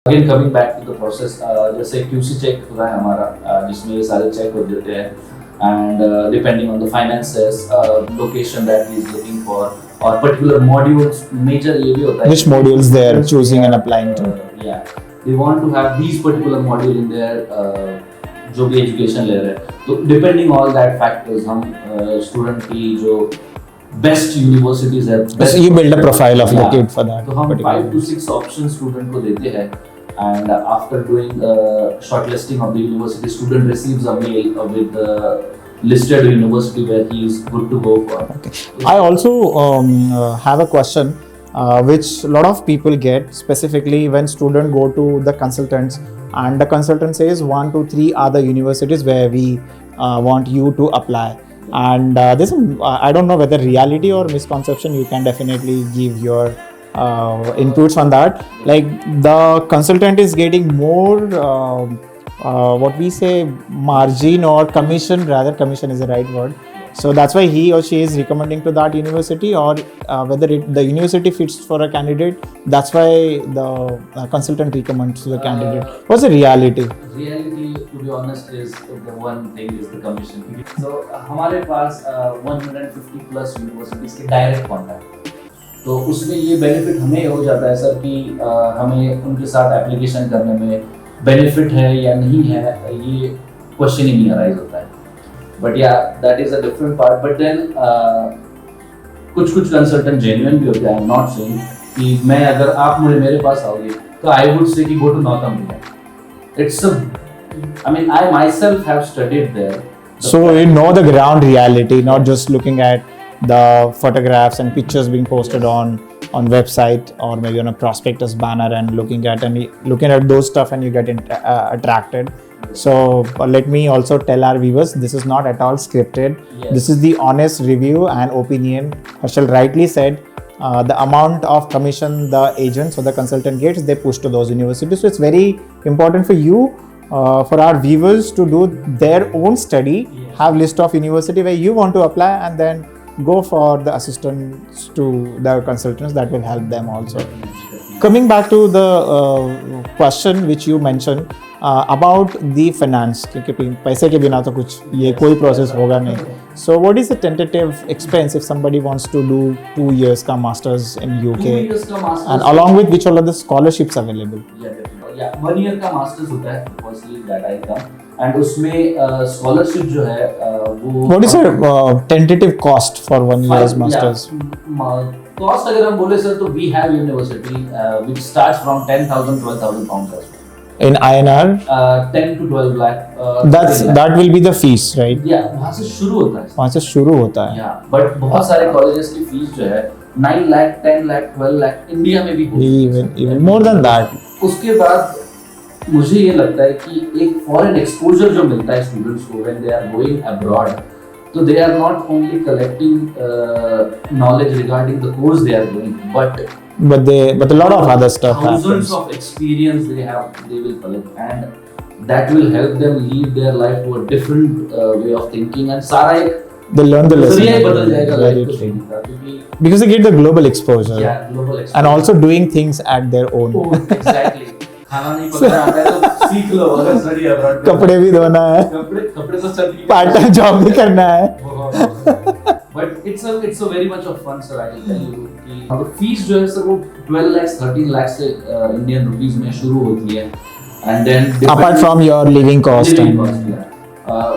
Again coming back to the process, जैसे QC check होता है हमारा, जिसमें ये सारे check हो जाते हैं, and depending on the finances, location that he is looking for, or particular modules, major ये भी होता है. Which modules they are choosing and applying to? Yeah, they want to have these particular module in their जो भी education ले रहे हैं. तो depending all that factors, हम student की जो best universities है. So you build a profile of the kid for that. तो हम 5 to 6 options student को देते हैं. And after doing shortlisting of the university, student receives a mail with the listed university where he is good to go for. Okay. I also have a question which a lot of people get, specifically when students go to the consultants and the consultant says 1, 2, 3 are the universities where we want you to apply. And this I don't know whether reality or misconception. You can definitely give your inputs on that. Like the consultant is getting more what we say margin or commission, rather commission is the right word. So that's why he or she is recommending to that university, or whether the university fits for a candidate, that's why the consultant recommends to the candidate. What's the reality? Reality, to be honest, is the one thing is the commission. So हमारे पास 150 plus universities के direct contact. तो उसमें ये benefit हमें हो जाता है sir कि हमें उनके साथ एप्लीकेशन करने में बेनिफिट है या नहीं है, ये क्वेश्चन ही नहीं अराइज होता है. बट या that is a different part. But then कुछ कंसल्टेंट जेन्युइन भी होते हैं. आई एम नॉट सेइंग कि मैं अगर आप मेरे पास आओगे तो आई वुड से कि go to North America. It's I mean I myself have studied there. So you know the ground reality, not just looking at the photographs and pictures being posted on website or maybe on a prospectus banner, and looking at those stuff and you get attracted. So let me also tell our viewers, this is not at all scripted. Yes. This is the honest review and opinion. Harshal rightly said, the amount of commission the agents or the consultant gets, they push to those universities. So it's very important for you, for our viewers, to do their own study. Yes. Have list of university where you want to apply, and then go for the assistants to the consultants. That will help them also. Coming back to the question which you mentioned about the finance, क्योंकि पैसे के बिना तो कुछ ये कोई process होगा नहीं. So what is the tentative expense if somebody wants to do 2 years का masters in UK? 2 years का masters, and along with which all of the scholarships available? Yeah, 1 year का मास्टर्स होता है, firstly that I come, and उसमें scholarship जो है वो. What is your tentative cost for 1 year's masters? Cost अगर हम बोले सर तो we have university which starts from 10,000 12,000 pounds as well. In INR? 10 to 12 lakh. That will be the fees, right? Yeah, वहाँ से शुरू होता है. वहाँ से शुरू होता है. Yeah, but बहुत सारे colleges की फीस जो है 9 lakh, 10 lakh, 12 lakh इंडिया में भी होती है. Even more than that. उसके बाद मुझे ये लगता है कि एक फॉरेन एक्सपोजर जो मिलता है स्टूडेंट्स को when they are going abroad, तो they are not only collecting knowledge regarding the course they are going, but a lot of other stuff thousands happens. of experience they will collect, and that will help them lead their life to a different way of thinking, and सारा एक They learn the lesson. नजरिया ही बदल जाएगा Very life को true. जीने का, क्योंकि Because they get the global exposure. yeah, global experience. And also doing things at their own. Oh, exactly. खाना नहीं पकाना आता है तो सीख लो अगर स्टडी अब्रॉड. कपड़े भी धोना है. कपड़े तो सभी पार्ट टाइम जॉब भी करना है. But it's a very much of fun, sir. I can tell you कि अब फीस जो है सर वो 12 lakhs 13 lakhs से इंडियन रुपीस में शुरू होती है, and then Apart from your living cost. living cost, yeah.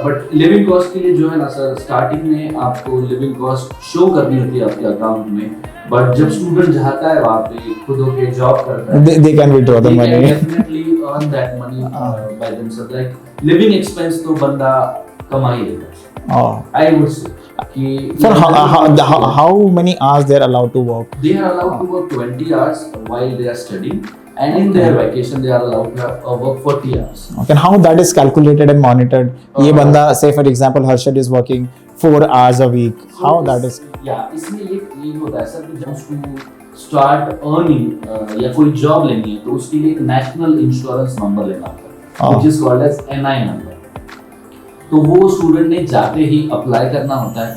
But living cost के लिए जो है ना सर, स्टार्टिंग में आपको लिविंग कॉस्ट शो करनी होती है आपके अकाउंट में, बट जब स्टूडेंट जाता है वहाँ पे खुद होके जॉब करता है, They can withdraw the money. They can definitely earn that money by themselves. Like living expense तो बंदा कमा ही लेता है. I would say कि For how many hours they are allowed to work? They are allowed to work 20 hours while they are studying, and in their vacation they are allowed to work 40 hours. Okay, and how that is calculated and monitored? ये बंदा, say for example, Harshal is working 4 hours a week. How that is? Yeah, इसमें ये होता है sir कि जब उसको start earning या कोई जॉब लेनी है तो उसके लिए एक नेशनल इंश्योरेंस नंबर लेना होता है, which is called as NI number. तो वो स्टूडेंट ने जाते ही अप्लाई करना होता है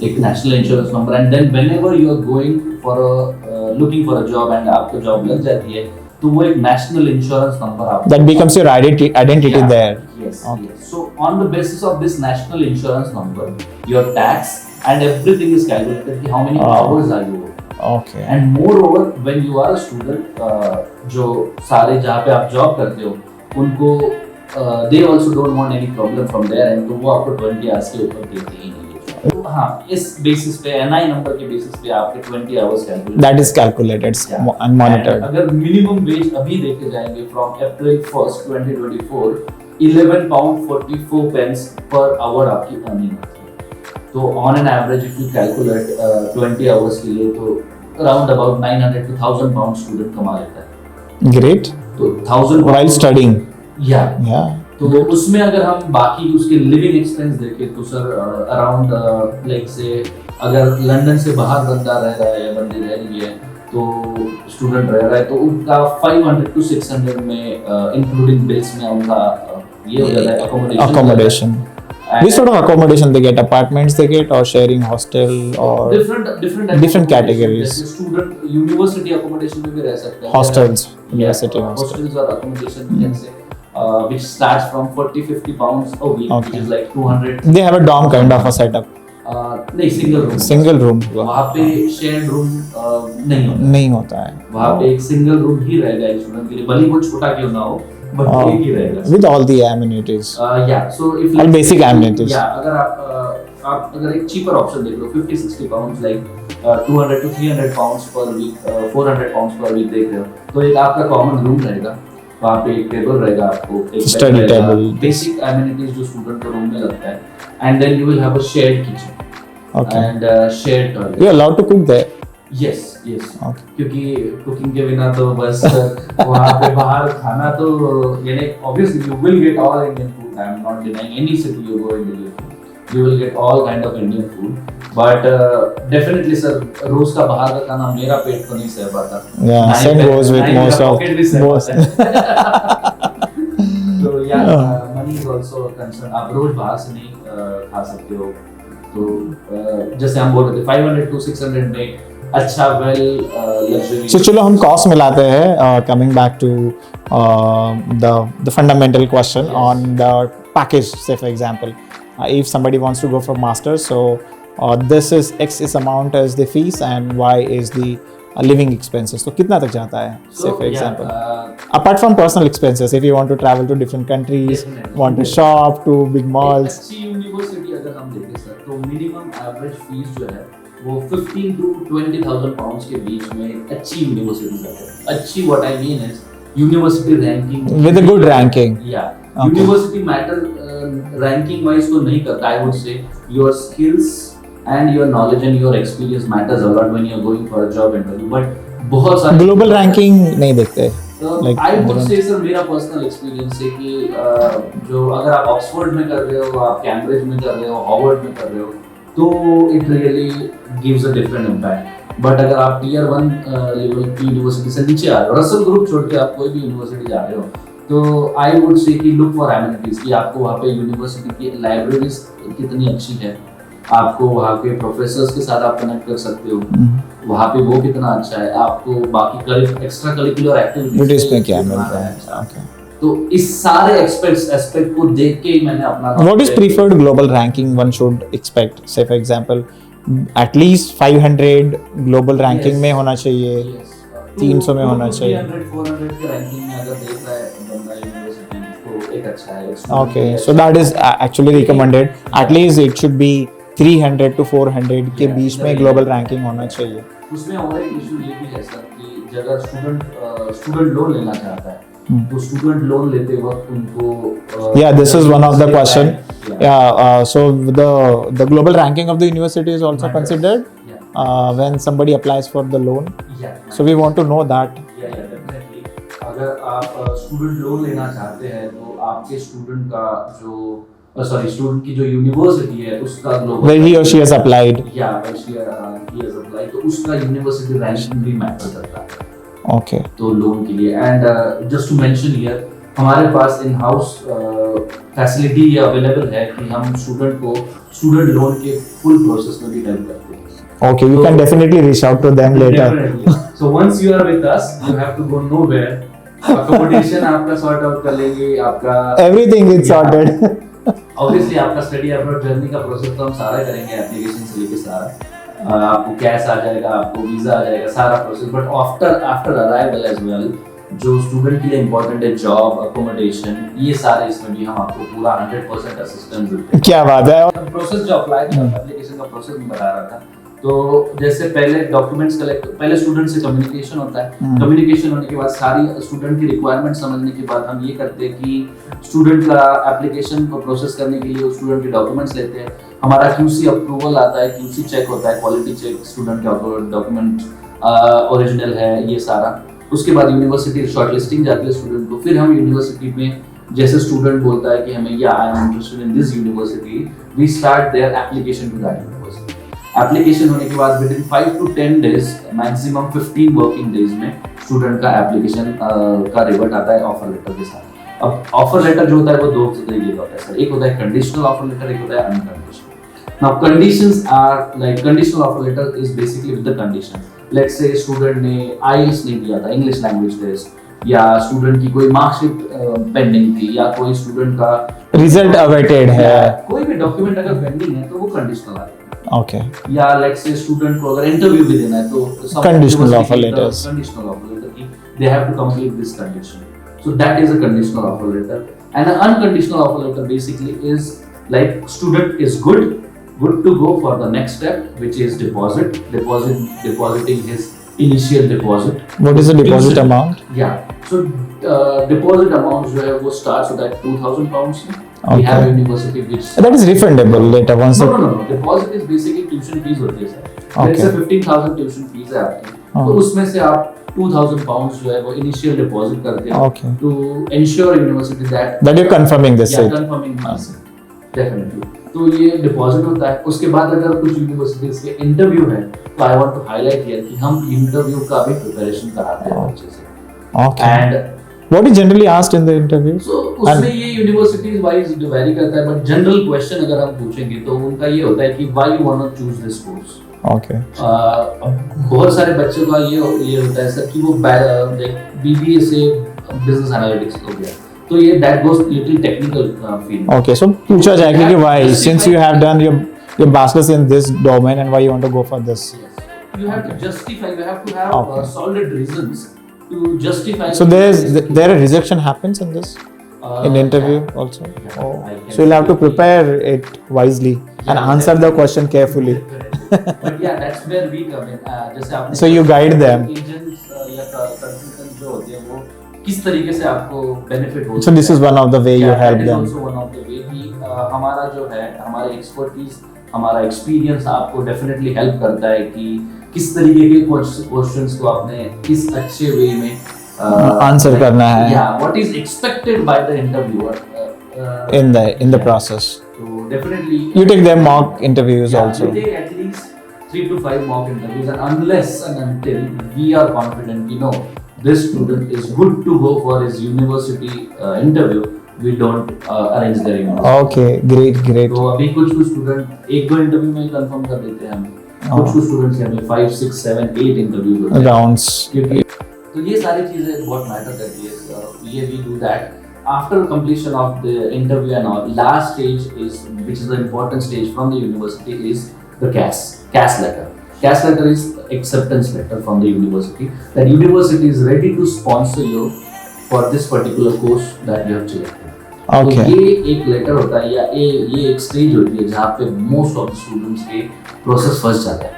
एक national insurance number, and then whenever you are going for looking for a job and आपको जॉब लग जाती है तो वो एक नेशनल इंश्योरेंस नंबर आपको That becomes your identity there. Yes, yes. So on the basis of this national insurance number, your tax and everything is calculated कि how many hours are you working. Okay. And moreover, when you are a student, जो सारे जहाँ पे आप job करते हो, उनको they also don't want any problem from there, and तो वो आपको 20 hours के ऊपर देते ही नहीं है। तो हाँ, इस बेसिस पे NI नंबर के बेसिस पे आपके 20 hours calculated. That is calculated and monitored. And अगर मिनिमम वेज अभी देखे जाएंगे from April 1st 2024 £11.44 per hour आपकी अर्निंग होती है। तो on an average if you calculate 20 hours के लिए तो around about 900 to 1000 pounds student कमा लेता है। Great. तो 1000 while studying. Yeah. तो उसमें अगर हम बाकी उसके लिविंग एक्सपेंस देखें तो सर अराउंड लाइक से अगर लंदन से बाहर बंदा रह रहा है या बंदी रह रही है तो स्टूडेंट रह रहा है तो उनका 500 to 600 में इंक्लूडिंग बिल्स में उनका ये हो जाता है accommodation. Which sort of accommodation they get? Apartments they get or sharing hostel or different categories? Student university accommodation में भी रह सकते हैं. Hostels, university hostels. Hostels or accommodation we can say. Which starts from 40-50 pounds a week, which is like 200. They have a dorm kind of a setup. नहीं single room. वहाँ पे shared room नहीं होता है. वहाँ पे एक single room ही रहेगा एक स्टूडेंट के लिए, भले वो छोटा क्यों ना हो, but एक ही रहेगा. With all the amenities. Yeah, so if all basic amenities. Yeah, अगर आप अगर एक cheaper option देख लो 50-60 pounds like 200 to 300 pounds per week, 400 pounds per week देख रहे हो, तो एक आपका common room रहेगा. वहाँ पे एक टेबल रहेगा आपको, एक स्टडी टेबल, बेसिक एमिनिटीज जो स्टूडेंट को रूम में लगता है, and then you will have a shared kitchen and shared toilet. You are allowed to cook there? Yes. क्योंकि कुकिंग के बिना तो बस वहाँ पे बाहर खाना तो यानी obviously you will get all Indian food. I am not denying any city you go in Delhi, you will get all kind of Indian food, but definitely sir रोज का बाहर का खाना मेरा पेट तो नहीं सह पाता. Yeah, same goes with most of most. So yeah, money is also a concern. आप रोज बाहर से नहीं खा सकते हो. तो जैसे हम बोल रहे थे 500 to 600 में अच्छा वेल लग्जरी. So चलो हम कॉस्ट मिलाते हैं. Coming back to the fundamental question on the package, say for example. If somebody wants to go for masters, so this is X is amount as the fees and Y is the living expenses. So कितना तक जाता है? Say for example, apart from personal expenses, if you want to travel to different countries, want to shop to big malls. अच्छी university अगर हम देखें sir तो minimum average fees जो है वो 15 to 20,000 pounds के बीच में अच्छी यूनिवर्सिटी जाती है. अच्छी what I mean is university ranking with a good ranking. Yeah. University matter ranking wise तो नहीं करता. I would say your skills and your knowledge and your experience matters a lot when you are going for a job interview. But बहुत सारे global ranking नहीं देखते. I would say sir मेरा personal experience है कि जो अगर आप ऑक्सफोर्ड में कर रहे हो, आप कैम्ब्रिज में कर रहे हो, हार्वर्ड में कर रहे हो, तो it really gives a different impact. But अगर आप टियर 1 लेवल की यूनिवर्सिटी से नीचे आ रहे हो, रसल ग्रुप छोड़ के आप कोई भी यूनिवर्सिटी जा रहे हो, तो आई वुड से कि लुक फॉर एमिनिटीज कि आपको वहाँ पे यूनिवर्सिटी की लाइब्रेरीज कितनी अच्छी है, आपको वहाँ के प्रोफेसर्स के साथ आप कनेक्ट कर सकते हो, वहाँ पे वो कितना अच्छा है, आपको बाकी एक्स्ट्रा करिकुलर एक्टिविटीज में क्या मिल रहा है. तो इस सारे एस्पेक्ट को देख के ही मैंने अपना What is preferred global ranking one should expect? Say for example, at least 500 global ranking में होना चाहिए. 300 में होना चाहिए. 400 के रैंकिंग में अगर देख रहा है बंदा यूनिवर्सिटी तो एक अच्छा है. Okay, so that is actually recommended. At least it should be 300 to 400 के बीच में global ranking होना चाहिए. उसमें और एक इशू ये भी है सर कि अगर स्टूडेंट लोन लेना चाहता है तो स्टूडेंट लोन लेते वक्त उनको yeah, this is one of the question. So the global ranking of the university is also considered when somebody applies for the loan. So we want to know that. Definitely. अगर आप student loan लेना चाहते हैं तो आपके student का जो student की जो यूनिवर्सिटी है उसका global where he or she has applied. where he has applied तो उसका यूनिवर्सिटी रैंकिंग भी मैटर करता है. Okay. तो लोन के लिए and just to mention here हमारे पास इन हाउस फैसिलिटी ये अवेलेबल है कि हम स्टूडेंट को स्टूडेंट लोन के फुल प्रोसेस में भी हेल्प करते हैं. Okay, you can definitely reach out to them later. Definitely. So once you are with us, you have to go nowhere. Accommodation आपका सॉर्ट आउट कर लेंगे, आपका एवरीथिंग इज सॉर्टेड। ऑब्वियसली आपका study abroad journey का process तो हम सारा करेंगे, एप्लीकेशन से लेके सारा। आपको कैश आ जाएगा, आपको वीजा आ जाएगा, सारा process. But after arrival as well, जो स्टूडेंट के लिए इंपॉर्टेंट है, जॉब, अकोमोडेशन, ये सारे इसमें भी हम आपको पूरा 100% असिस्टेंस देते हैं। क्या बात है। प्रोसेस जो अप्लाई था, एप्लीकेशन का प्रोसेस मैं बता रहा था। तो जैसे पहले डॉक्यूमेंट्स कलेक्ट, पहले स्टूडेंट से कम्युनिकेशन होता है। कम्युनिकेशन होने के बाद सारी स्टूडेंट की रिक्वायरमेंट समझने के बाद हम ये करते हैं कि स्टूडेंट का एप्लीकेशन को प्रोसेस करने के लिए स्टूडेंट के डॉक्यूमेंट्स लेते हैं। हमारा क्यूसी अप्रूवल आता है, क्यूसी चेक होता है, क्वालिटी चेक, स्टूडेंट के डॉक्यूमेंट ओरिजिनल है, ये सारा। उसके बाद यूनिवर्सिटी शॉर्टलिस्टिंग जाती है स्टूडेंट को। फिर हम यूनिवर्सिटी में, जैसे स्टूडेंट बोलता है कि हमें या I am interested in this university, we start their application to that university. Application होने के बाद within 5 to 10 days, maximum 15 working days में स्टूडेंट का एप्लीकेशन का रिवर्ट आता है ऑफर लेटर के साथ। अब ऑफर लेटर जो होता है वो दो तरीके का होता है सर। एक होता है कंडीशनल ऑफर लेटर, एक होता है unconditional. Now conditions are like, conditional offer letter is basically with the condition. Let's say student ने आईएलटीएस नहीं दिया था, इंग्लिश लैंग्वेज टेस्ट, या स्टूडेंट की कोई मार्कशीट पेंडिंग थी, या कोई स्टूडेंट का रिजल्ट अवेटेड है, कोई भी डॉक्यूमेंट अगर पेंडिंग है तो वो कंडीशनल आता है। ओके। या लेट्स से स्टूडेंट को अगर इंटरव्यू भी देना है तो conditional offer letters, conditional offer letter की they have to complete this condition, so that is a conditional offer letter. And an unconditional offer letter basically is like student is good to go for the next step, which is depositing his initial deposit. What is the deposit amount? Yeah, so deposit amount जो है वो starts with that 2,000 pounds. Okay. We have university which That is refundable later once. No. Deposit is basically tuition fees होती है sir. Okay. Let's say 15,000 tuition fees है आपकी, तो उसमें से आप 2,000 pounds जो है वो initial deposit करते हैं। Okay. To ensure university that you're confirming this seat. confirming this definitely। तो ये deposit होता है। उसके बाद अगर कुछ universities के interview है, तो I want to highlight here कि हम interview का भी preparation कराते हैं अच्छे से। Okay. And what is generally asked in the interview? So उसमें ये universities wise vary करता है, but general question अगर हम पूछेंगे तो उनका ये होता है कि why you want to choose this course? Okay. बहुत सारे बच्चों का ये होता है सर कि वो BBA से business analytics हो गया, तो ये that goes little technical field. Okay, so पूछा जाएगा कि why, since you have done your bachelor's in this domain and why you want to go for this. Yes. You have to justify, you have to have solid reasons to justify. So there a rejection happens in this in interview also. Yeah, Oh. I So you'll have to prepare it wisely and answer the question carefully. But yeah, that's where we come in. जैसे आपने So you guide them. Agents या consultants जो होते हैं वो किस तरीके से आपको benefit हो। So this is one of the way you help that is them. also one of the way कि हमारा जो है, हमारा expertise, हमारा experience आपको definitely help करता है कि किस तरीके के क्वेश्चंस को आपने किस अच्छे वे में आंसर करना है। Yeah, what is expected by the interviewer in the process. So definitely You take their mock interviews also. We take at least 3 to 5 mock interviews, and unless and until we are confident, you know, this student is good to go for his university interview, we don't arrange their interview. Okay, great. तो अभी कुछ student 1-2 interview में confirm कर देते हैं हम। कुछ students हैं हमें 5, 6, 7, 8 इंटरव्यूज होते हैं Rounds. क्योंकि तो ये सारी चीजें बहुत मैटर करती है। ये we do that after completion of the interview and all. Last stage is, which is the important stage from the university, is the CAS letter. CAS letter is acceptance letter from the university, that university is ready to sponsor you for this particular course that you have selected. Okay. तो ये एक letter होता है, या ये एक stage होती है जहाँ पे मोस्ट ऑफ द स्टूडेंट्स के प्रोसेस फंस जाता है।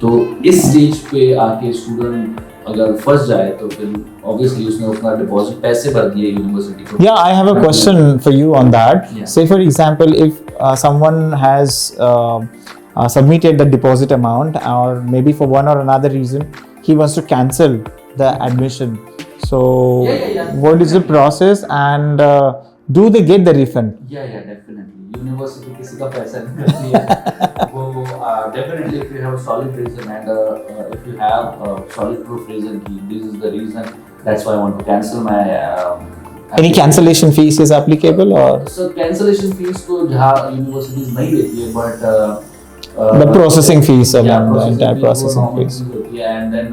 तो इस स्टेज पे आके स्टूडेंट अगर फंस जाए तो फिर obviously उसने अपना डिपॉजिट पैसे भर दिए यूनिवर्सिटी को। Yeah, I have a question for you on that. Yeah. Say for example, if someone has submitted the deposit amount, or maybe for one or another reason he wants to cancel the admission. So Yeah. what is the process, and do they get the refund? Yeah, definitely. University किसी का पैसा नहीं करती है। वो definitely if you have a solid reason and if you have a solid proof reason कि this is the reason, that's why I want to cancel my Any cancellation fees is applicable, or so cancellation fees तो जहाँ universities नहीं देती है, but the processing fees yeah, and the entire वो processing normal fees. fees होती है, and then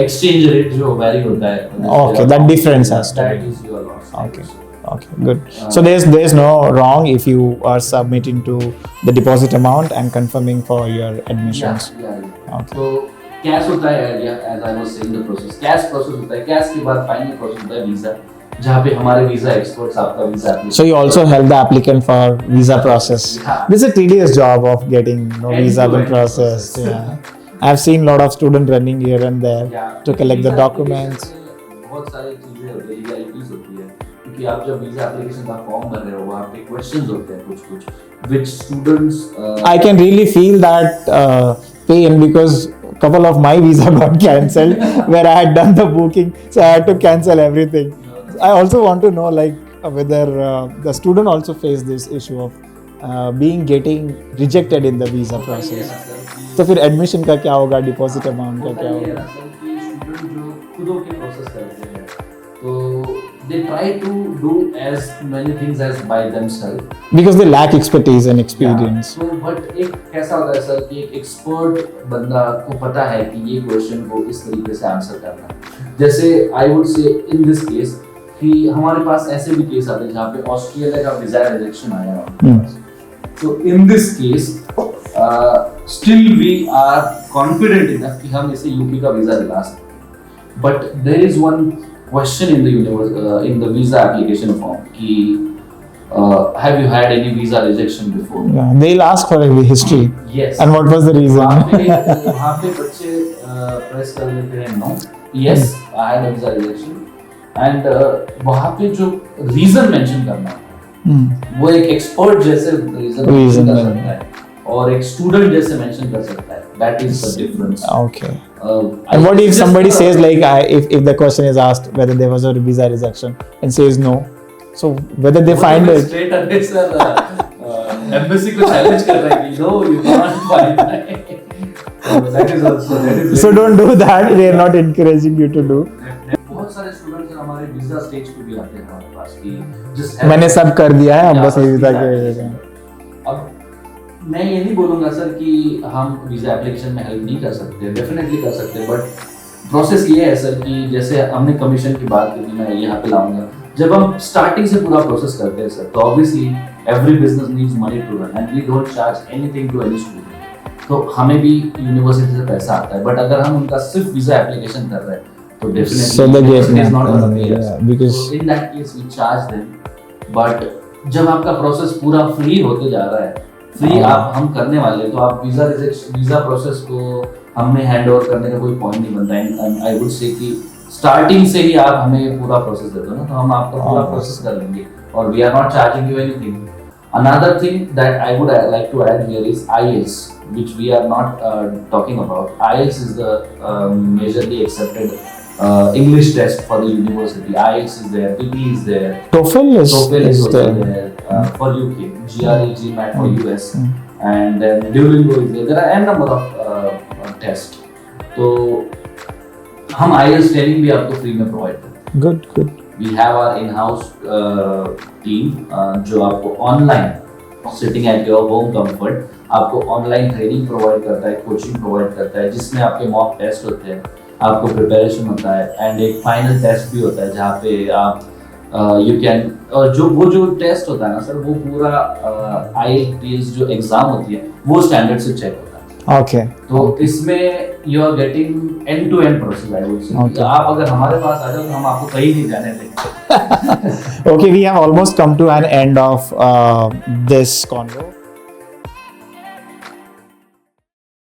exchange rate जो vary होता है. Okay, that difference has to That be. is your loss. Okay. Okay, good. So there's no wrong if you are submitting to the deposit amount and confirming for your admissions. Yeah. Okay. So cash होता है as I was saying the process. Cash process होता है. Cash के बाद final process होता है visa. जहाँ पे हमारे visa experts आपका visa. So you also help the applicant for visa process. Yeah. This is a tedious job of getting visa End-to-end process. process. Yeah. I've seen a lot of students running here and there to collect the documents. बहुत सारी चीजें होती है, legalities होती है. क्योंकि आप जब वीजा एप्लीकेशन का फॉर्म भर रहे हो वहाँ पे क्वेश्चंस होते हैं कुछ which students I can really feel that pain because couple of my visa got cancelled where I had done the booking, so I had to cancel everything. I also want to know like whether the student also face this issue of getting rejected in the visa process. तो फिर admission का क्या होगा, deposit amount का क्या होगा? Student जो खुद के प्रोसेस करते हैं तो they try to do as many things as by themselves because they lack expertise and experience. So but एक कैसा होता है सर कि एक एक्सपर्ट बंदा को पता है कि ये क्वेश्चन को इस तरीके से आंसर करना है. जैसे आई वुड से इन दिस केस कि हमारे पास ऐसे भी केस आते हैं जहाँ पे ऑस्ट्रेलिया का वीजा रिजेक्शन आया है. So in this case still we are confident enough कि हम इसे यूके का वीजा दिला सकते हैं. But there is one question in the visa application form कि have you had any visa rejection before? Yeah, they'll ask for a history. Yes. And what was the reason? वहाँ पे बच्चे press कर लेते हैं no. Yes, I had a visa rejection. And वहाँ पे जो reason mention करना है वो एक expert जैसे reason mention कर सकता है और एक student जैसे mention कर सकता है. That is the difference. Okay. And what if somebody says like if the question is asked whether there was a visa rejection and says no, so whether they find it straight away sir embassy को challenge कर रहा है कि no you can't find it. That is also so don't do that. We are not encouraging you to do. बहुत सारे students हमारे visa stage पे भी आते हैं हमारे पास कि just मैंने सब कर दिया है, अब बस वीजा के. अब मैं ये नहीं बोलूँगा सर कि हम वीज़ा एप्लीकेशन में हेल्प नहीं कर सकते, डेफिनेटली कर सकते हैं. बट प्रोसेस ये है सर कि जैसे हमने कमीशन की बात की, मैं यहाँ पे लाऊंगा. जब हम स्टार्टिंग से पूरा प्रोसेस करते हैं सर तो obviously every business needs money to run and we don't charge anything to any student. तो हमें भी यूनिवर्सिटी से पैसा आता है, बट अगर हम उनका सिर्फ वीज़ा एप्लीकेशन कर रहे हैं तो definitely is not gonna pay us because in that case we charge them. But जब आपका प्रोसेस पूरा फ्री होते जा रहा है, फ्री आप हम करने वाले, तो आप वीजा प्रोसेस को हमें हैंड ओवर करने का कोई पॉइंट नहीं बनता है. आई वुड से कि स्टार्टिंग से ही आप हमें पूरा प्रोसेस देते हो ना, तो हम आपका पूरा प्रोसेस कर लेंगे और we are not charging you anything. Another thing that I would like to add here is IELTS, which we are not talking about. IELTS is the majorly accepted English test for the university. IELTS is there, PP is there, TOEFL is also there for UK, GRE, GMAT for US, and then Duolingo is there. There are n number of tests. तो हम IELTS training भी आपको free में provide करते हैं. Good. We have our in-house team जो आपको online sitting at your home comfort आपको ऑनलाइन ट्रेनिंग प्रोवाइड करता है, कोचिंग प्रोवाइड करता है, जिसमें आपके मॉक टेस्ट होते हैं, आपको प्रिपरेशन होता है एंड एक फाइनल टेस्ट भी होता है जहाँ पे आप यू कैन जो टेस्ट होता है ना सर वो पूरा IELTS जो एग्जाम होती है वो स्टैंडर्ड से चेक होता है. Okay. तो इसमें you are getting end to end process. I would say आप अगर हमारे पास आ जाओ तो हम आपको कहीं नहीं जाने देंगे. Okay, we have almost come to an end of this convo.